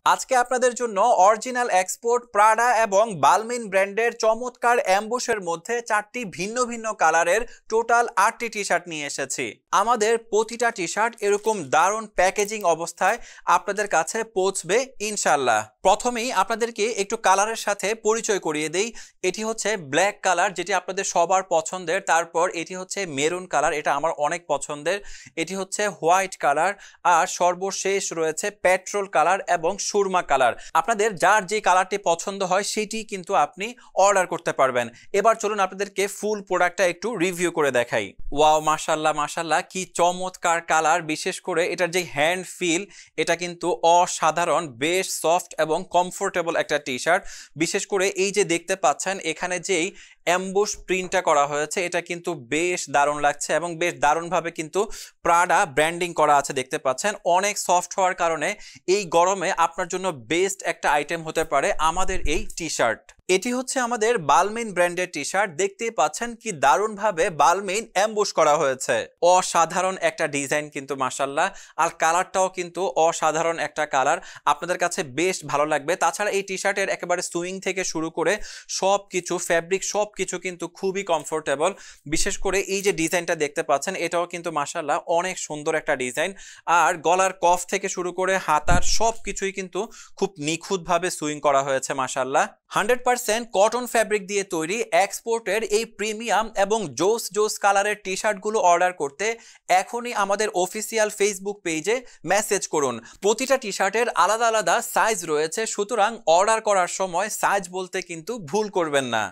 আজকে আপনাদের জন্য অরিজিনাল এক্সপোর্ট প্রাডা এবং বালমিন ব্র্যান্ডের চমৎকার অ্যাম্বুশের মধ্যে 4টি ভিন্ন ভিন্ন কালারের টোটাল 8টি টি শার্ট নিয়ে এসেছি। আমাদের প্রতিটা টি শার্ট এরকম দারুণ প্যাকেজিং অবস্থায় আপনাদের কাছে পৌঁছবে ইনশাল্লাহ। প্রথমেই আপনাদেরকে একটু কালারের সাথে পরিচয় করিয়ে দেই। এটি হচ্ছে ব্ল্যাক কালার, যেটি আপনাদের সবার পছন্দের। তারপর এটি হচ্ছে মেরুন কালার, এটা আমার অনেক পছন্দের। এটি হচ্ছে হোয়াইট কালার, আর সর্বশেষ রয়েছে পেট্রোল কালার এবং সুরমা কালার। আপনাদের যার যে কালারটি পছন্দ হয় সেটি কিন্তু আপনি অর্ডার করতে পারবেন। এবার চলুন আপনাদেরকে ফুল প্রোডাক্টটা একটু রিভিউ করে দেখাই। ওয়াও, মাশাল্লাহ মাশাল্লাহ, কি চমৎকার কালার। বিশেষ করে এটার যে হ্যান্ড ফিল, এটা কিন্তু অসাধারণ, বেশ সফট এবং কমফোর্টেবল একটা টি শার্ট। বিশেষ করে এই যে দেখতে পাচ্ছেন এখানে যেই অ্যাম্বুশ প্রিন্টটা করা হয়েছে, এটা কিন্তু বেশ দারুণ লাগছে এবং বেশ দারুণভাবে কিন্তু প্রাডা ব্র্যান্ডিং করা আছে। দেখতে পাচ্ছেন অনেক সফট হওয়ার কারণে এই গরমে আপনার জন্য বেস্ট একটা আইটেম হতে পারে আমাদের এই টি শার্ট। এটি হচ্ছে আমাদের বালমিন ব্র্যান্ডের টি শার্ট। দেখতেই পাচ্ছেন কি দারুণভাবে বালমিন অ্যাম্বুশ করা হয়েছে। অসাধারণ একটা ডিজাইন কিন্তু মাশাল্লাহ, আর কালারটাও কিন্তু অসাধারণ একটা কালার, আপনাদের কাছে বেশ ভালো লাগবে। তাছাড়া এই টি শার্টের একেবারে সুইং থেকে শুরু করে সব কিছু ফ্যাব্রিক সব কিছু কিন্তু খুবই কমফোর্টেবল। বিশেষ করে এই যে ডিজাইনটা দেখতে পাচ্ছেন এটাও কিন্তু মাশাল্লাহ অনেক সুন্দর একটা ডিজাইন, আর গলার কফ থেকে শুরু করে হাতার সব কিছুই কিন্তু খুব নিখুঁতভাবে সুইং করা হয়েছে মাশাল্লাহ। 100% কটন ফ্যাব্রিক দিয়ে তৈরি এক্সপোর্টের এই প্রিমিয়াম এবং জোস জোস কালারের টি শার্টগুলো অর্ডার করতে এখনই আমাদের অফিসিয়াল ফেসবুক পেজে মেসেজ করুন। প্রতিটা টি শার্টের আলাদা আলাদা সাইজ রয়েছে, সুতরাং অর্ডার করার সময় সাইজ বলতে কিন্তু ভুল করবেন না।